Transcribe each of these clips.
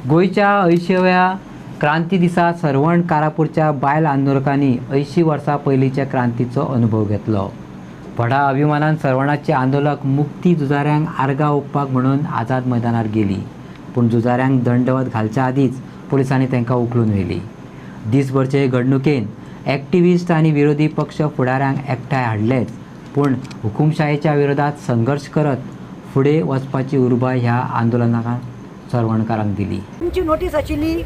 गोयच्या 80व्या क्रांती दिसा सरवण कारापूरच्या बायल आंदोलकांनी 80 वर्सां पयलींच्या क्रांतीचो अनुभव घेतलो. व्हडा अभिमानान सरवणाचे आंदोलक मुक्ती झुजाऱ्यांक आर्गां ओंपपाक म्हणून आझाद मैदानार गेली, पूण झुजाऱ्यांक दंडवत घालच्या आदींच पुलिसांनी तांकां उखलून व्हेली. दिसभरचे घडणुकेन एक्टिव्हिस्ट आनी विरोधी पक्ष फुडाऱ्यांक एकठांय हाडलेच, पूण हुकुमशायेच्या विरोधात संघर्श करत फुडें वचपाची उर्बा ह्या आंदोलनाक सरवणकारांक दिली. तुमची नोटीस आशिल्ली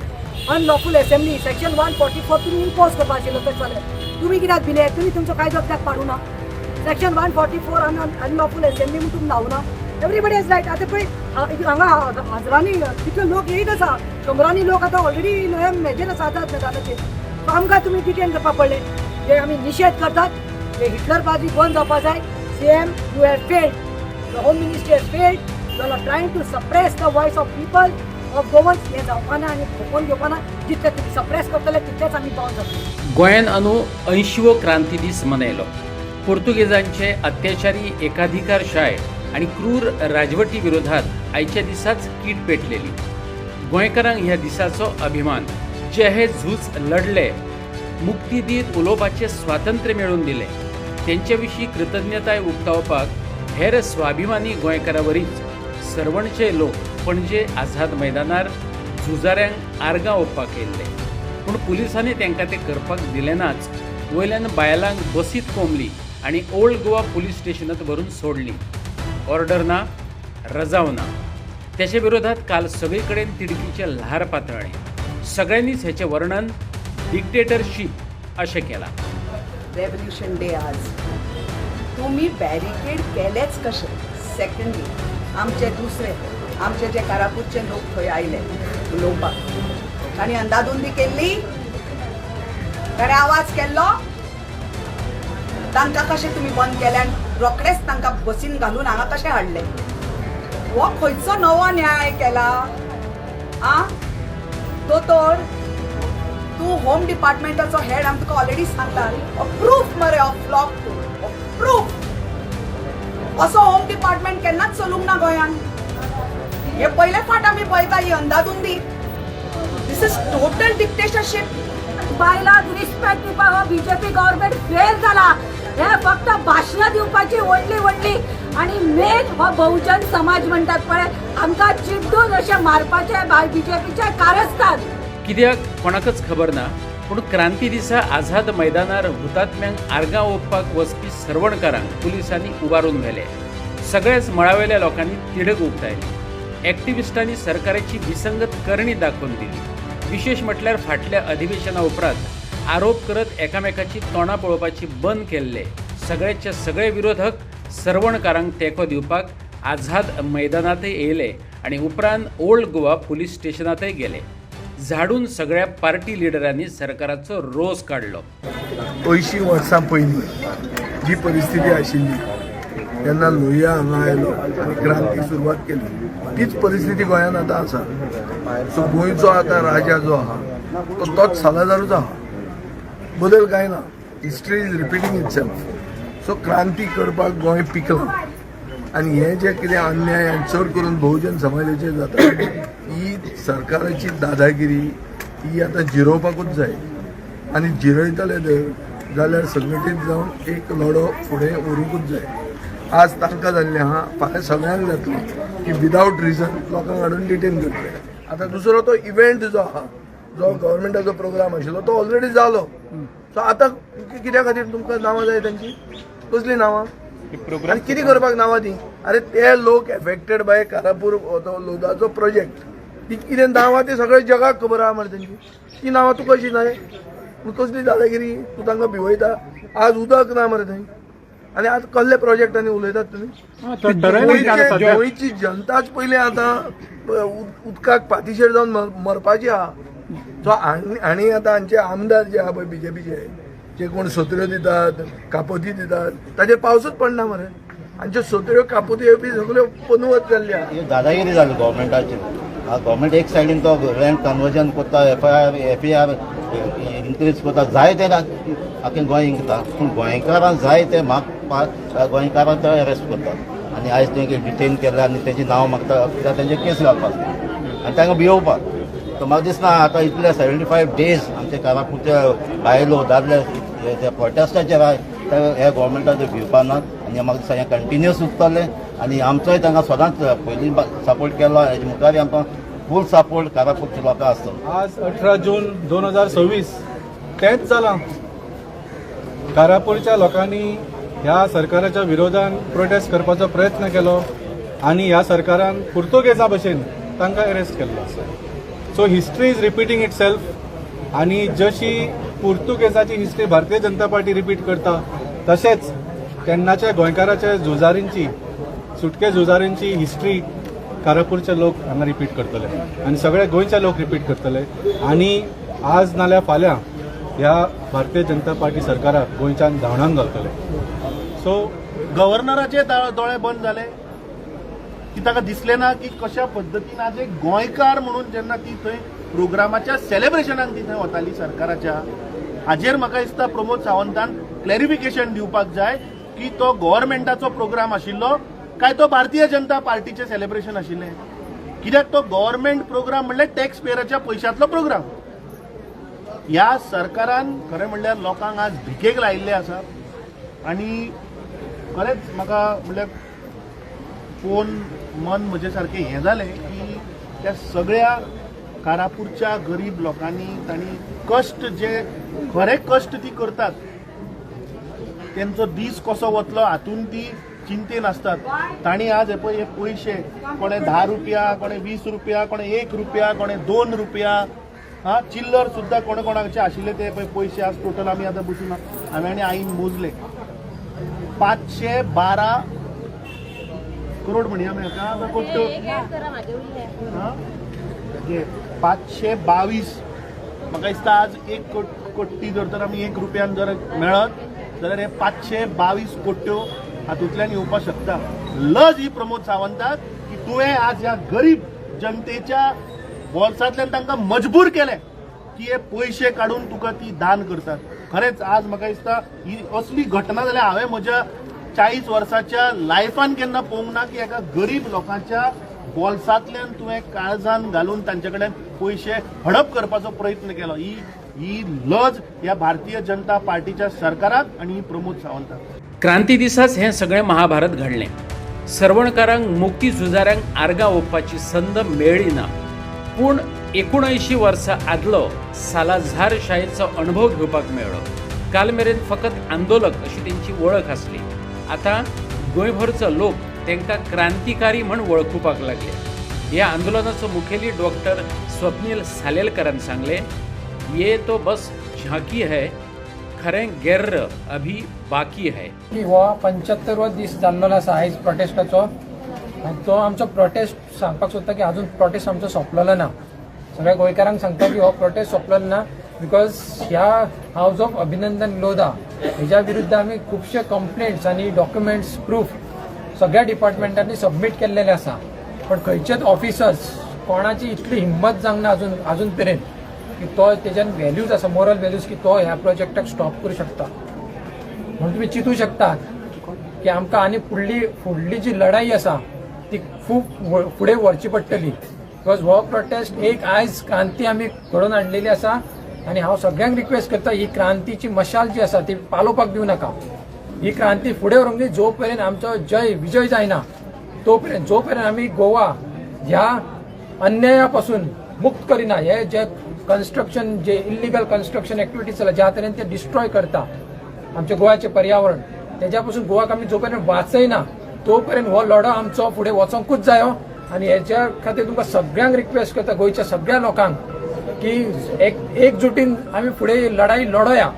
अनलॉफुल असेंब्ली सेक्शन 144 तुमी इम्पोज करपा आशिल्लो तशें तुमी कित्याक भिले? तुमी तुमचो कायदो कित्याक पाडूं ना? सेक्शन 144 अनलॉफुल असेंब्ली म्हणून तुमी लावना. Everybody is right. आतां पळय हांगा हजारांनी कितले लोक येयत आसा, शंबरांनी लोक आतां ऑलरेडी हेजेर आसा आझाद मैदानाचेर. सो आमकां तुमी डिटेन करपाक पडले. जे आमी निशेध करतात ते हिटलरबाजी बंद जावपाक जाय. CM, you have failed. The Home Ministry has failed. You are trying to suppress the voice of people, of governments. हे जावपाना आनी फोकोवन घेवपाना. जितले तुम्ही सप्रेस करतले तितलेच आमी पावत जातले. गोंयान अंदू 80वो क्रांती दीस मनयलो. पोर्तुगेजांचे अत्याचारी एकाधिकारशाय आणि क्रूर राजवटी विरोधात आयच्या दिसाच कीट पेटलेली. गोंयकारांक ह्या दिसाचो अभिमान, जे हे झूज लढले, मुक्ती दीत उलोवपाचे स्वातंत्र्य मेळून दिले, तेंच्या विशीं कृतज्ञताय उक्तावपाक हेर स्वाभिमानी गोंयकारावरीच सरवणचे लोक पणजे आझाद मैदानार झुजाऱ्यांक आर्गां ओंपपाक येयल्ले. पूण पुलिसांनी तांकां ते करपाक दिले नाच. वयल्यान बायलांक बसीत कोंबली आनी ओल्ड गोवा पुलीस स्टेशनांत व्हरून सोडली. ऑर्डर ना, रजाव ना. त्याच्या विरोधात काल सगळे कडेन तिडकीचे ल्हार पातळ्ळे. सगळ्यांनीच हेचे वर्णन डिक्टेटरशीप अशें केलां. रेव्होल्यूशन डे आज तुम्ही बॅरिकेड केलेच कशे? सेकंडली आमचे जे कारापूरचे लोक थंय आयले उलोवपाक, तांणी अंदाधुंदी केल्ली, ताणें आवाज केल्लो, तांकां कशें तुमी बंद केले आनी रोखडेच तांकां बसीन घालून हांगा कशें हाडले? हो खंयचो नवो न्याय केला? दोतोर, तूं होम डिपार्टमेंटाचो हेड, आमी तुका ऑलरेडी सांगला, प्रूफ मरे ऑफ लॉक, प्रूफ. असो होम डिपार्टमेंट केन्नाच चलूंक ना गोंयान. हे पयले फावट आमी पळयता ही अंदाधुंदी. दिस इज टोटल डिक्टेटरशीप. बायलांक रिस्पेक्ट दिवपाक हो बीजेपी गव्हर्नमेंट फेल जाला. हे फक्त भाशणां दिवपाची व्हडली आणि मेन हो बहुजन समाज म्हणटात पळय, आमकां चिड्डून अशें मारपाचे बीजेपीचे कारस्थान. कित्याक कोणाकच खबर ना, पूण क्रांती दिसा आझाद मैदानार हुतात्म्यांक आर्गां ओंपपाक वचपी सरवणकारांक पुलिसांनी उबारून व्हेले. सगळ्याच मळावेल्या लोकांनी तिडक उक्तायली. एक्टिव्हिस्टांनी सरकाराची विसंगत करणी दाखोवन दिली. विशेष म्हटल्यार फाटल्या अधिवेशना उपरांत आरोप करत एकामेकाची तोंडां पळोवपाची बंद केल्ले सगळेचे सगळे विरोधक सरवणकारांक तेंको दिवपाक आझाद मैदानांतय येयले आनी उपरांत ओल्ड गोवा पुलीस स्टेशनांतय गेले. झाडून सगळ्या पार्टी लिडरांनी सरकाराचो रोस काढलो. 80 वर्सां पयलीं जी परिस्थिती आशिल्ली तेन्ना लोहिया हांगा आयलो आनी क्रांतीक सुरवात केली, तीच परिस्थिती गोंयांत आतां आसा. सो गोंयचो आतां राजा जो आहा तो तोच सालाजारूच आहा, बदल कांय ना. History is repeating itself. So क्रांती करपाक गोंय पिकलां आनी हे जे कितें अन्याय आनी चड करून बहुजन समाजाचेर जाता ही सरकाराची दादागिरी ही आतां जिरोवपाकूच जाय. आनी जिरयतले जर जाल्यार संघटीत जावन एक लढो फुडें व्हरूंकूच जाय. आज तांकां जाल्लें आहा, फाल्यां सगळ्यांक जातलें की विदावट रिजन लोकांक हाडून डिटेन करतले. आतां दुसरो तो इव्हेंट जो आहा, जो गव्हर्मेंटाचो प्रोग्राम आशिल्लो तो ऑलरेडी जालो. सो आतां कित्या खातीर तुमकां नांवां जाय तांची? कसलीं नांवां? आनी कितें करपाक नांवां ती? अरे ते लोक एफेक्टेड बाय कारापूर तो लोदाचो प्रोजेक्ट, ती कितें नांवां ती सगळ्या जगाक खबर आहा मरे तेंची. ती नांवां तुका कशी जाय? कसली दादागिरी? तूं तांकां भिवयता. आज उदक ना मरे थंय आनी आतां कसले प्रोजेक्टांनी उलयतात तुमी? गोंयची जनताच पयलीं आतां उदकाक पातीशेर जावन मरपाची आहा. सो आनी आतां हांचे आमदार जे आहा पळय बीजेपीचे, जे कोण सत्र्यो दितात, कापोती दितात, ताचेर पावसूच पडना मरे. आमच्यो सत्र्यो कापोती येवपी सगळ्यो पनवत जाल्ल्या. दादागिरी जाली गव्हर्मेंटाची. गव्हर्मेंट एक सायडीन तो लँड कन्वर्जन करता, FIR इन्क्रीज करता, जाय ते आख्खें गोंय इंकता. पूण गोंयकारांक जाय ते गोंयकारांक ते अरेस्ट करतात आनी आयज तेंगे डिटेन केला आनी तेजें नांव मागता कित्याक तेंचेर केस घालपाक आनी तांकां भिवपाक. तर म्हाका दिसना आतां इतले 75 डेज आमचे कारापुरते बायलो दादले ते प्रोटेस्टाचेर हे गोवोरमेंटाचे भिवपा नात आनी म्हाका दिसता हें कंटिन्यूस उरतलें आनी आमचोय तांकां सदांच पयलीं सपोर्ट केलो हेजे मुखारी आमकां फूल सपोर्ट कारापुरच्या लोकां आसतलो. आज 18 जून 2026 तेंच जालां. कारापूरच्या लोकांनी ह्या सरकाराच्या विरोधान प्रोटेस्ट करपाचो प्रयत्न केलो आनी ह्या सरकारान पुर्तुगेजा भशेन तांकां अरेस्ट केल्लो आसा. So history is repeating itself आनी जशी पुर्तुगेजाची history Bharatiya Janata party repeat करता तशेंच तेन्नाच्या गोंयकाराच्या झुजारींची सुटके झुजारींची हिस्ट्री कारापूरचे लोक हांगा रिपीट करतले आनी सगळे गोंयचे लोक रिपीट करतले आनी आज नाल्यार फाल्यां ह्या भारतीय जनता पार्टी सरकाराक गोंयच्यान धांवडावन घालतले. सो गव्हर्नराचे दोळे बंद जाले की ताका दिसलें ना की कशा पद्दतीन आज एक गोंयकार म्हणून जेन्ना ती थंय प्रोग्रामाच्या सेलेब्रेशनाक ती थंय वताली सरकाराच्या हाजेर म्हाका दिसता प्रमोद सावंतान क्लॅरिफिकेशन दिवपाक जाय की तो गव्हर्मेंटाचो प्रोग्राम आशिल्लो काय तो भारतीय जनता पार्टीचे सेलेब्रेशन आशिल्लें. कित्याक तो गव्हर्मेंट प्रोग्राम म्हणल्यार टॅक्स पेयराच्या पयशांतलो प्रोग्राम. ह्या सरकारान खरें म्हणल्यार लोकांक आज भिकेक लायिल्ले आसा आनी खरेंच म्हाका म्हणल्यार पोवन मन म्हजे सारकें हें जालें की त्या सगळ्या कारापूरच्या गरीब लोकांनी तांणी कश्ट जे खरे कश्ट ती करतात तेंचो दीस कसो वतलो हातून ती चिंतेन आसतात. तांणी आज हे पयशे कोणे 10 रुपया कोणे 20 रुपया कोणे 1 रुपया कोणे 2 रुपया चिल्लर सुद्दां कोणे कोणाचे आशिल्ले ते पयशे आज टोटल आमी आतां बसून हांवें आनी आईन मोजले 512 करोड म्हणया आमी हाका कोट्ट्यो 522 म्हाका दिसता आज 1 कोटी जर तर आमी 1 रुपयान जर मेळत जाल्यार हे 522 कोट्ट्यो हातूंतल्यान येवपाक शकता. लज ही प्रमोद सावंताक की तुवें आज ह्या गरीब जनतेच्या बोल्सांतल्यान तांकां मजबूर केलें की हे पयशे काडून तुका ती दान करतात. खरेंच आज म्हाका दिसता ही असली घटना जाल्यार हांवें म्हज्या 40 वर्साच्या लायफान केन्ना पळोवंक ना की एका गरीब लोकांच्या बोल्सांतल्यान तुवें काळजान घालून तांचे कडेन पयशे हडप करपाचो प्रयत्न केलो. ही लज ह्या भारतीय जनता पार्टीच्या सरकाराक आनी प्रमोद सावंताक. क्रांती दिसाच हें सगळें महाभारत घडलें. सरवणकारांक मुक्ती झुजाऱ्यांक आर्गां ओंपपाची संद मेळ्ळी ना पूण 79 वर्सां आदलो सालाझारशायेचो अणभव घेवपाक मेळ्ळो. काल मेरेन फकत आंदोलक अशी तेंची वळख आसली. आतां गोंयभरचो लोक तांकां क्रांतिकारी म्हूण वळखुपाक लागले. ह्या आंदोलनाचो मुखेली डॉक्टर स्वप्नील सालेलकरान सांगलें, ये तो बस झांकी है, खरें गेर्र अभी बाकी है. हो 75वो दीस जाल्लो आसा आयज प्रोटेस्टाचो आनी तो आमचो प्रोटेस्ट सांगपाक सोदता की आजून प्रोटेस्ट आमचो सोंपलेलो ना. सगळ्या गोंयकारांक सांगता की हो प्रोटेस्ट सोंपलेलो ना बिकॉज ह्या हाऊस ऑफ अभिनंदन लोधा हेच्या विरुद्ध आमी खुबशे कंप्लेंट्स आनी डॉक्युमेंट्स प्रूफ सगळ्या डिपार्टमेंटांनी सबमीट केल्लेले आसा पण खंयचेच ऑफिसर्स कोणाची इतली हिम्मत जावंक ना अजून पर्यंत की तो तेज्यान व्हॅल्यूज आसा मोरल व्हॅल्यूज की तो ह्या प्रोजेक्टाक स्टॉप करूं शकता. म्हणून तुमी चिंतू शकतात की आमकां आनी फुडली जी लढाई आसा ती खूब फुडें व्हरची पडटली बिकॉज हो प्रोटेस्ट एक आयज क्रांती आमी घडोवन हाडलेली आसा आनी हांव सगळ्यांक रिक्वेस्ट करता ही क्रांतीची मशाल जी आसा ती पालोवपाक दिवं नाका. ही क्रांती फुडें व्हरूंक दी जो पर्यंत आमचो विजय जायना तो पर्यंत जो पर्यंत आमी गोवा ह्या अन्याया पासून मुक्त करिना. हे जे कन्स्ट्रक्शन जे इल्लिगल कन्स्ट्रक्शन एक्टिविटीज चला ज्या तरेन ते डिस्ट्रॉय करता आमचे गोव्याचे पर्यावरण तेज्या पासून गोवाक आमी जो पर्यंत वाचयना तो पर्यंत हो लढो आमचो फुडें वचोंकूच जायो. आनी हेच्या खातीर तुमकां सगळ्यांक रिक्वेस्ट करता गोंयच्या सगळ्या लोकांक की एकजुटीन आमी फुडें लढाई लढोया.